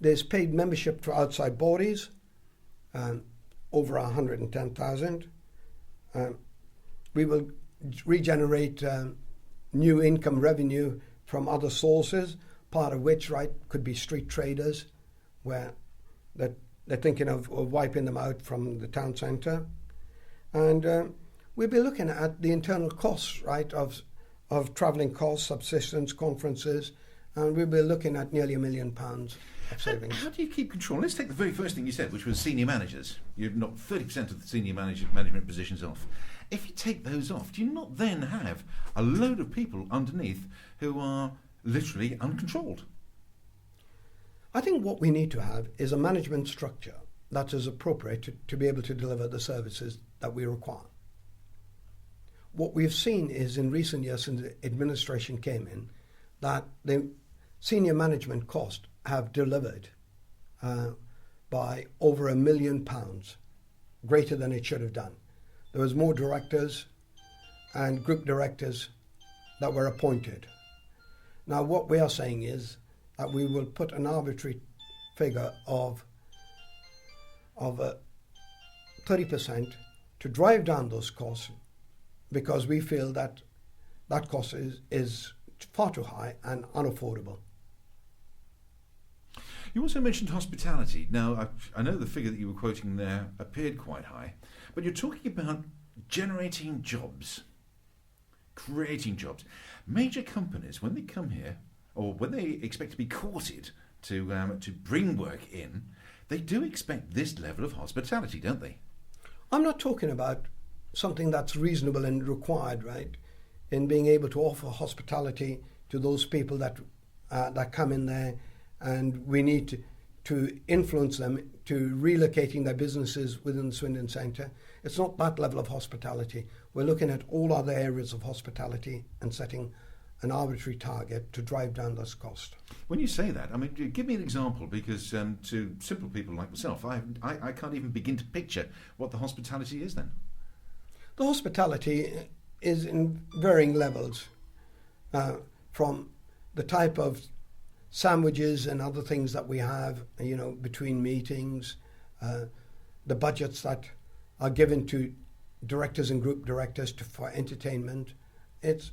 There's paid membership to outside bodies, over 110,000. We will regenerate new income revenue from other sources, part of which, right, could be street traders, where they're thinking of wiping them out from the town centre. And we'll be looking at the internal costs, right, of travelling costs, subsistence, conferences, and we'll be looking at nearly £1 million of savings. How do you keep control? Let's take the very first thing you said, which was senior managers. You've knocked 30% of the senior management positions off. If you take those off, do you not then have a load of people underneath who are literally uncontrolled? I think what we need to have is a management structure that is appropriate to be able to deliver the services that we require. What we've seen is in recent years since the administration came in, that the senior management costs have delivered by over £1 million, greater than it should have done. There was more directors and group directors that were appointed. Now what we are saying is that we will put an arbitrary figure of 30% to drive down those costs, because we feel that that cost is far too high and unaffordable. You also mentioned hospitality. Now, I know the figure that you were quoting there appeared quite high, but you're talking about generating jobs, creating jobs. Major companies, when they come here, or when they expect to be courted to bring work in, they do expect this level of hospitality, don't they? I'm not talking about something that's reasonable and required, right, in being able to offer hospitality to those people that come in there, and we need to influence them to relocating their businesses within the Swindon Centre. It's not that level of hospitality. We're looking at all other areas of hospitality and setting an arbitrary target to drive down this cost. When you say that, I mean, give me an example, because to simple people like myself, I can't even begin to picture what the hospitality is then. The hospitality is in varying levels, from the type of sandwiches and other things that we have, between meetings, the budgets that are given to directors and group directors for entertainment.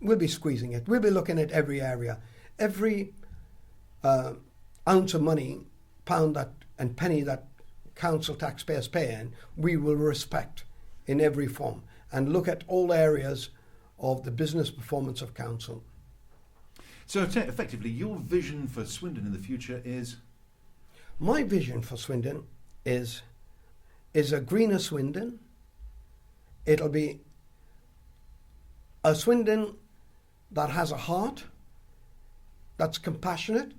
We'll be squeezing it. We'll be looking at every area. Every ounce of money, pound and penny that council taxpayers pay in, we will respect in every form and look at all areas of the business performance of council. So effectively, your vision for Swindon in the future is? My vision for Swindon is a greener Swindon. It'll be a Swindon that has a heart, that's compassionate,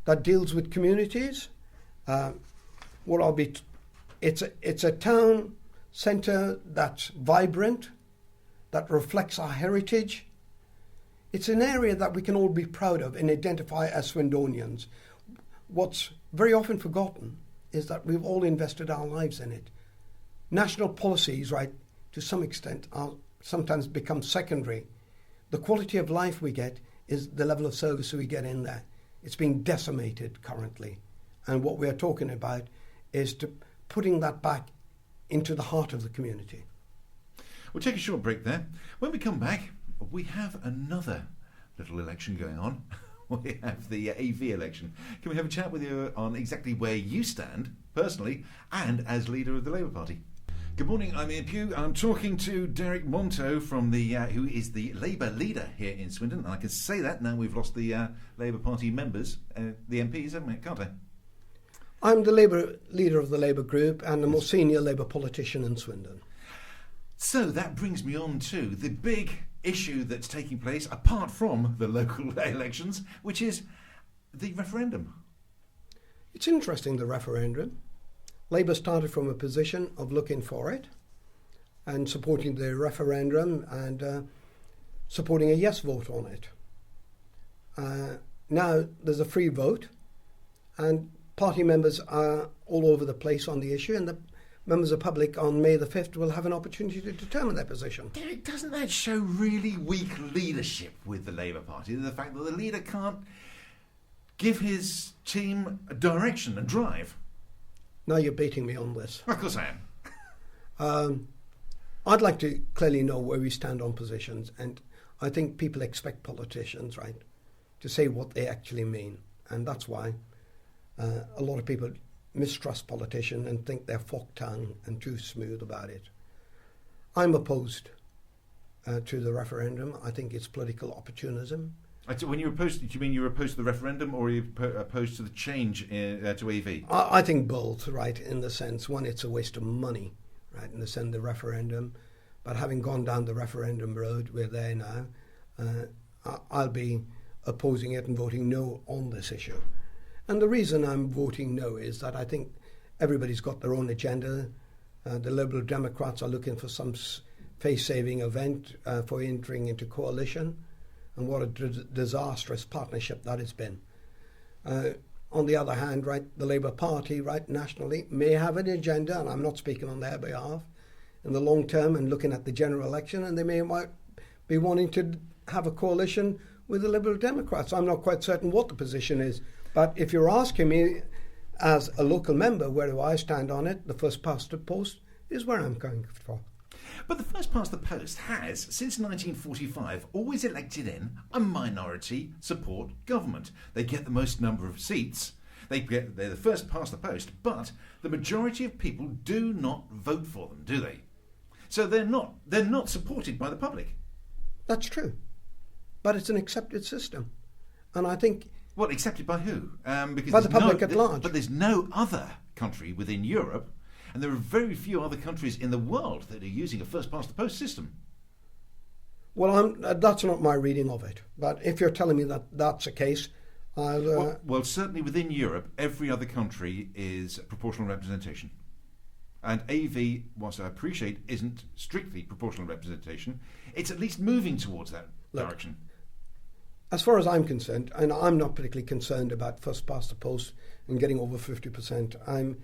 that deals with communities. It's a town centre that's vibrant, that reflects our heritage. It's an area that we can all be proud of and identify as Swindonians. What's very often forgotten is that we've all invested our lives in it. National policies, right, to some extent, are sometimes become secondary. The quality of life we get is the level of service we get in there. It's being decimated currently. And what we are talking about is putting that back into the heart of the community. We'll take a short break there. When we come back, we have another little election going on. We have the AV election. Can we have a chat with you on exactly where you stand, personally, and as leader of the Labour Party? Good morning, I'm Ian Pugh. I'm talking to Derique Montaut from who is the Labour leader here in Swindon. And I can say that now we've lost the Labour Party members, the MPs, haven't we, can't I? I'm the leader of the Labour group and the most senior Labour politician in Swindon. So that brings me on to the big issue that's taking place, apart from the local elections, which is the referendum. It's interesting, the referendum. Labour started from a position of looking for it and supporting the referendum and supporting a yes vote on it. Now there's a free vote, and party members are all over the place on the issue, and the members of the public on May the 5th will have an opportunity to determine their position. Derek, doesn't that show really weak leadership with the Labour Party? The fact that the leader can't give his team a direction and drive? Now you're baiting me on this. Of course I am. I'd like to clearly know where we stand on positions, and I think people expect politicians, right, to say what they actually mean, and that's why a lot of people mistrust politicians and think they're fork-tongued and too smooth about it. I'm opposed to the referendum. I think it's political opportunism. When you're opposed, do you mean you're opposed to the referendum, or are you opposed to the change to AV? I think both, right, in the sense, one, it's a waste of money, right, in the sense of the referendum. But having gone down the referendum road, we're there now, I'll be opposing it and voting no on this issue. And the reason I'm voting no is that I think everybody's got their own agenda. The Liberal Democrats are looking for some face-saving event for entering into coalition. And what a disastrous partnership that has been. On the other hand, right, the Labour Party, right, nationally, may have an agenda, and I'm not speaking on their behalf, in the long term and looking at the general election, and they might be wanting to have a coalition with the Liberal Democrats. I'm not quite certain what the position is, but if you're asking me as a local member, where do I stand on it, the first past the post is where I'm going for. But the first past the post has, since 1945, always elected in a minority support government. They get the most number of seats. They're the first past the post, but the majority of people do not vote for them, do they? So they're not supported by the public. That's true, but it's an accepted system, and I think. Well, accepted by who? Because by the public at large. But there's no other country within Europe. And there are very few other countries in the world that are using a first-past-the-post system. Well, that's not my reading of it. But if you're telling me that that's the case, I'll... Well, certainly within Europe, every other country is proportional representation. And AV, whilst I appreciate, isn't strictly proportional representation, it's at least moving towards that direction. As far as I'm concerned, and I'm not particularly concerned about first-past-the-post and getting over 50%,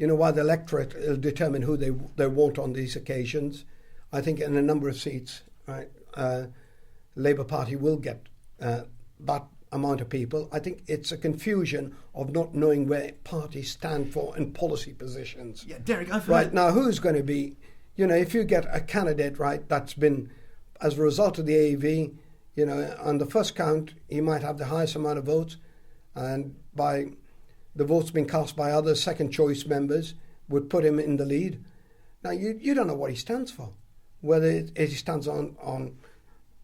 while the electorate will determine who they want on these occasions, I think in a number of seats, right, Labour Party will get that amount of people. I think it's a confusion of not knowing where parties stand for in policy positions. Yeah, Derek, I've heard... Right, now who's going to be, if you get a candidate, right, that's been, as a result of the AV, on the first count, he might have the highest amount of votes, and by... the votes being cast by other second-choice members would put him in the lead. Now, you don't know what he stands for, whether he stands on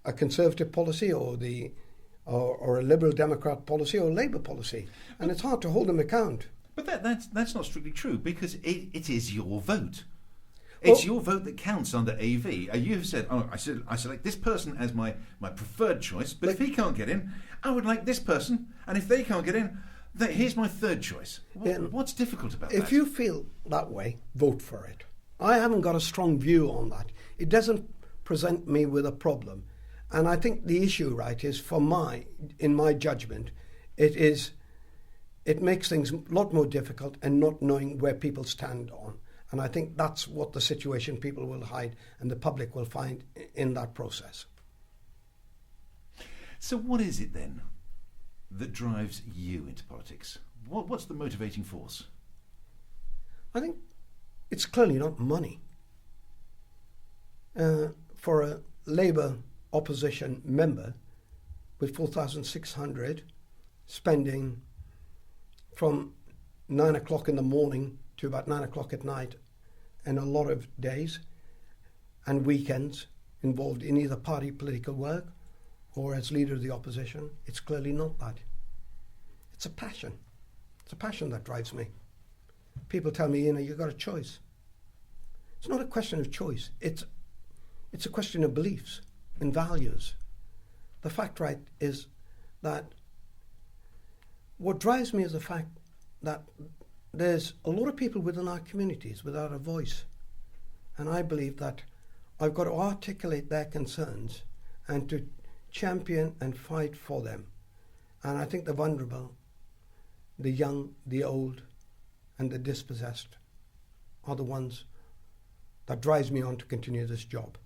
a Conservative policy or a Liberal Democrat policy or a Labour policy, and it's hard to hold him account. But that's not strictly true, because it is your vote. It's your vote that counts under AV. You have said, I select this person as my preferred choice, but if he can't get in, I would like this person, and if they can't get in, here's my third choice. What's difficult about that? If you feel that way, vote for it. I haven't got a strong view on that. It doesn't present me with a problem. And I think the issue, right, is in my judgment, it makes things a lot more difficult and not knowing where people stand on. And I think that's what the situation people will hide and the public will find in that process. So what is it then that drives you into politics? What's the motivating force? I think it's clearly not money. For a Labour opposition member with 4,600 spending from 9 o'clock in the morning to about 9 o'clock at night, and a lot of days and weekends involved in either party political work or as leader of the opposition, it's clearly not that. It's a passion. It's a passion that drives me. People tell me, you've got a choice. It's not a question of choice. It's a question of beliefs and values. The fact, right, is that what drives me is the fact that there's a lot of people within our communities without a voice. And I believe that I've got to articulate their concerns and to champion and fight for them. And I think the vulnerable, the young, the old, and the dispossessed are the ones that drives me on to continue this job.